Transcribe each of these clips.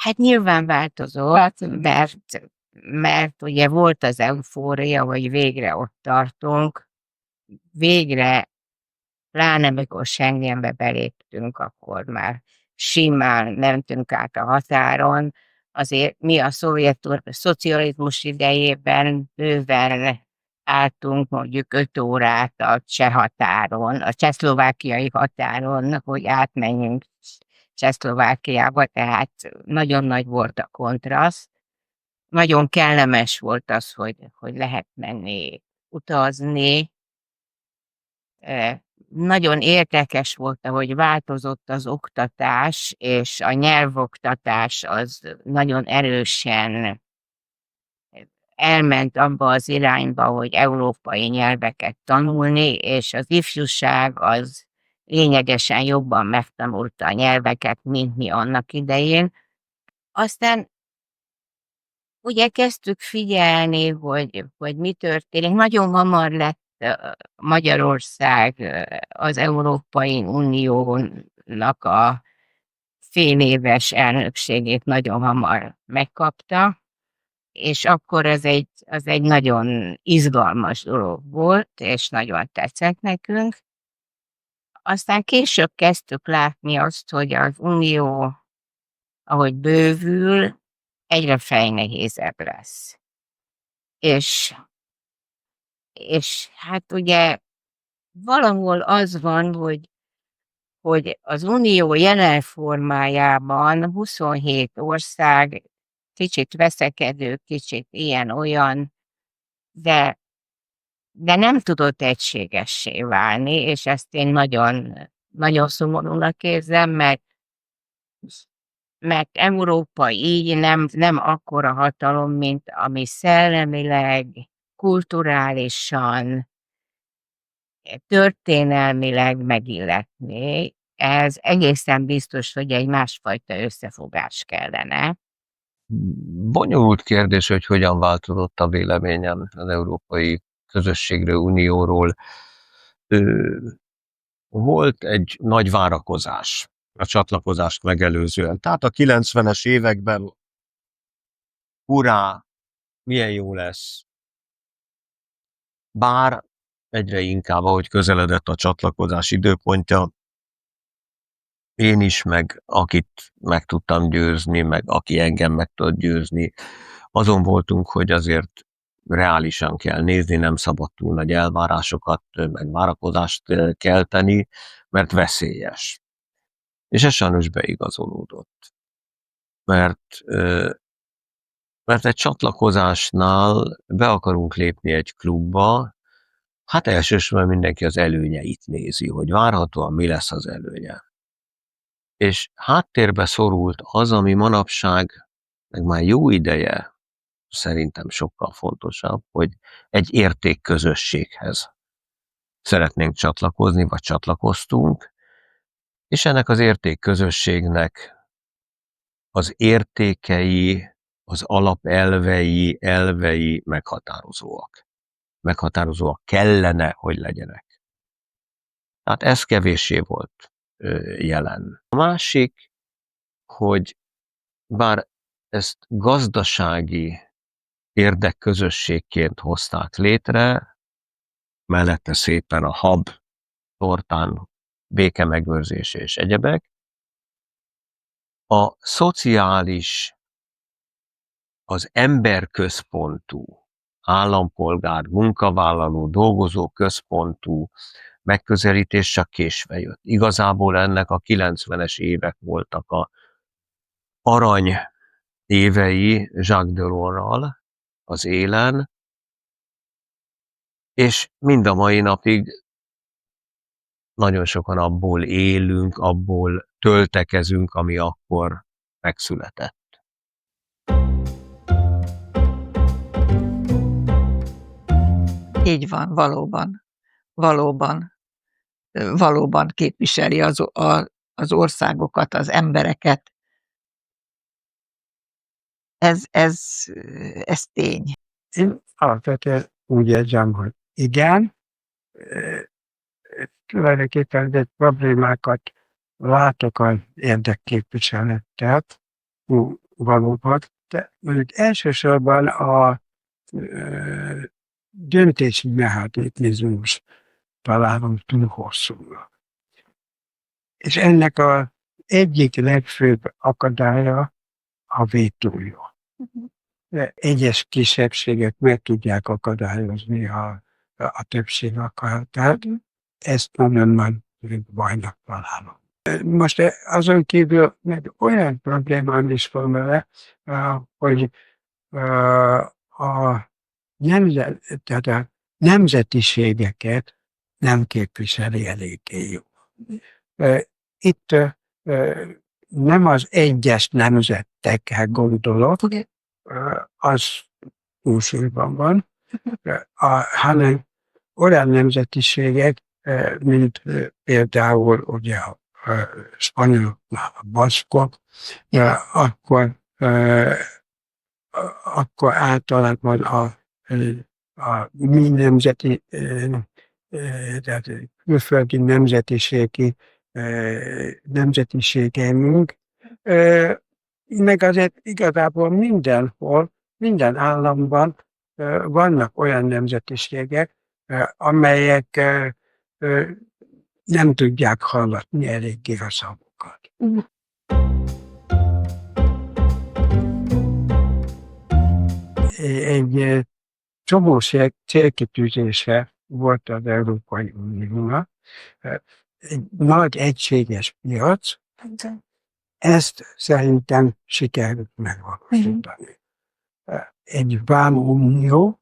Hát nyilván változott, mert ugye volt az eufória, hogy végre ott tartunk, végre, pláne mikor Schengenbe beléptünk, akkor már simán mentünk át a határon. Azért mi a szocializmus idejében bőven álltunk mondjuk 5 órát a cseh határon, a csehszlovákiai határon, hogy átmenjünk Csehszlovákiába, tehát nagyon nagy volt a kontraszt. Nagyon kellemes volt az, hogy lehet menni, utazni. Nagyon érdekes volt, hogy változott az oktatás, és a nyelvoktatás az nagyon erősen elment abba az irányba, hogy európai nyelveket tanulni, és az ifjúság az lényegesen jobban megtanulta a nyelveket, mint mi annak idején. Aztán ugye kezdtük figyelni, hogy mi történik. Nagyon hamar lett Magyarország az Európai Uniónak a féléves elnökségét nagyon hamar megkapta, és akkor az egy nagyon izgalmas dolog volt, és nagyon tetszett nekünk. Aztán később kezdtük látni azt, hogy az Unió, ahogy bővül, egyre fejnehézebb lesz. És hát ugye valahol az van, hogy az Unió jelen formájában 27 ország, kicsit veszekedő, kicsit ilyen-olyan, de nem tudott egységessé válni, és ezt én nagyon, nagyon szomorúnak érzem, mert Európa így nem akkora hatalom, mint ami szellemileg, kulturálisan, történelmileg megilletné. Ez egészen biztos, hogy egy másfajta összefogás kellene. Bonyolult kérdés, hogy hogyan változott a véleményem az Európai Közösségről, Unióról. Volt egy nagy várakozás a csatlakozást megelőzően. Tehát a 90-es években hurrá, milyen jó lesz. Bár egyre inkább, ahogy közeledett a csatlakozás időpontja, én is, meg akit meg tudtam győzni, meg aki engem meg tudott győzni, azon voltunk, hogy azért reálisan kell nézni, nem szabad túl nagy elvárásokat, meg várakozást kelteni, mert veszélyes. És ez sajnos beigazolódott. Mert egy csatlakozásnál be akarunk lépni egy klubba, hát elsősorban mindenki az előnyeit nézi, hogy várhatóan mi lesz az előnye. És háttérbe szorult az, ami manapság, meg már jó ideje, szerintem sokkal fontosabb, hogy egy értékközösséghez szeretnénk csatlakozni, vagy csatlakoztunk, és ennek az értékközösségnek az értékei, az elvei meghatározóak. Meghatározóak kellene, hogy legyenek. Tehát ez kevéssé volt jelen. A másik, hogy bár ezt gazdasági érdekközösségként hozták létre, mellette szépen a hab, tortán, békemegőrzés és egyebek, a szociális, az emberközpontú, állampolgár, munkavállaló, dolgozó központú megközelítés csak késve jött. Igazából ennek a 90-es évek voltak a arany évei Jacques Delorsral az élen, és mind a mai napig nagyon sokan abból élünk, abból töltekezünk, ami akkor megszületett. Így van, valóban képviseli az országokat, az embereket. Ez tény. Én alapvetően úgy érzem, hogy igen, tulajdonképpen egy problémákat látok az érdekképviselettel, valóban, de mondjuk elsősorban a döntési mechanizmus találom túl hosszúnak. És ennek az egyik legfőbb akadálya a vétója. De egyes kisebbségek meg tudják akadályozni a többség akaratát, ezt nagyon nagy bajnak találom. Most azon kívül meg olyan problémám is van vele, hogy tehát a nemzetiségeket nem képviseli eléggé jó. Itt nem az egyes nemzetekkel gondolok, az túlsúlyban van, hanem olyan nemzetiségek, mint például ugye a spanyolok, a baszkok, akkor általában a mi nemzeti, tehát külföldi nemzetiségeink, meg azért igazából mindenhol, minden államban vannak olyan nemzetiségek, amelyek nem tudják hallatni eléggé a szavukat. Egy csomó célkitűzése volt az Európai Uniónak, egy nagy egységes piac, ezt szerintem sikerült megvalósítani. Egy vámunió,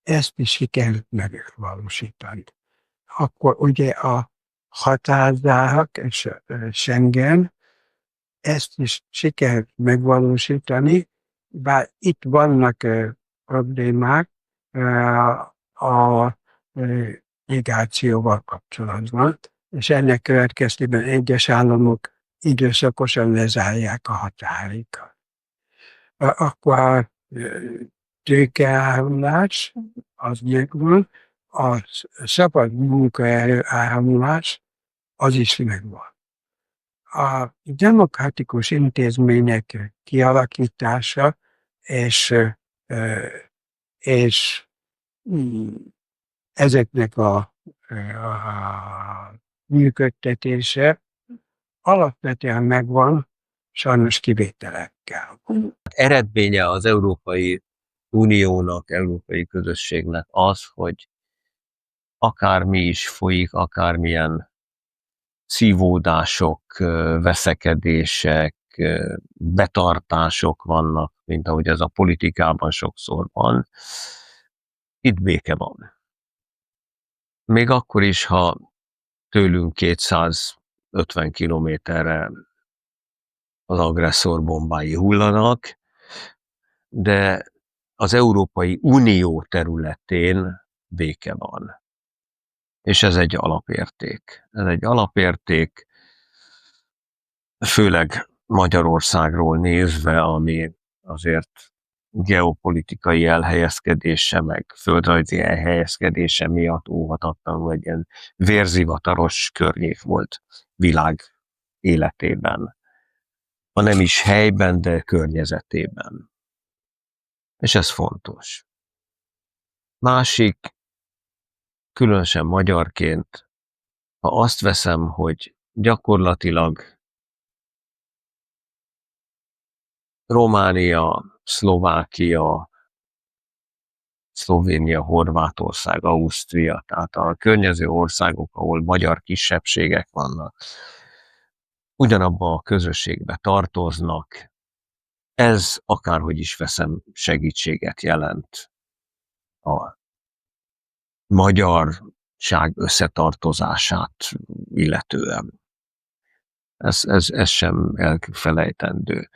ezt is sikerült megvalósítani. Akkor ugye a határzárak és Schengen, ezt is sikerült megvalósítani, bár itt vannak problémák a migrációval kapcsolatban, és ennek következtében egyes államok időszakosan lezárják a határikat. Akkor a tőkeáramlás az megvan, a szabad munkaerő áramlás az is megvan. A demokratikus intézmények kialakítása és ezeknek a működtetése alapvetően megvan, sajnos kivételekkel. Eredménye az Európai Uniónak, Európai Közösségnek az, hogy akármi is folyik, akármilyen szívódások, veszekedések, betartások vannak, mint ahogy ez a politikában sokszor van, itt béke van. Még akkor is, ha tőlünk 250 kilométerre az agresszor bombái hullanak, de az Európai Unió területén béke van. És ez egy alapérték. Ez egy alapérték, főleg Magyarországról nézve, ami azért geopolitikai elhelyezkedése, meg földrajzi elhelyezkedése miatt óhatatlanul egy ilyen vérzivataros környék volt világ életében. Ha nem is helyben, de környezetében. És ez fontos. Másik, különösen magyarként, ha azt veszem, hogy gyakorlatilag Románia, Szlovákia, Szlovénia, Horvátország, Ausztria, tehát a környező országok, ahol magyar kisebbségek vannak, ugyanabba a közösségbe tartoznak. Ez, akárhogy is veszem, segítséget jelent a magyarság összetartozását illetően. Ez sem elfelejtendő.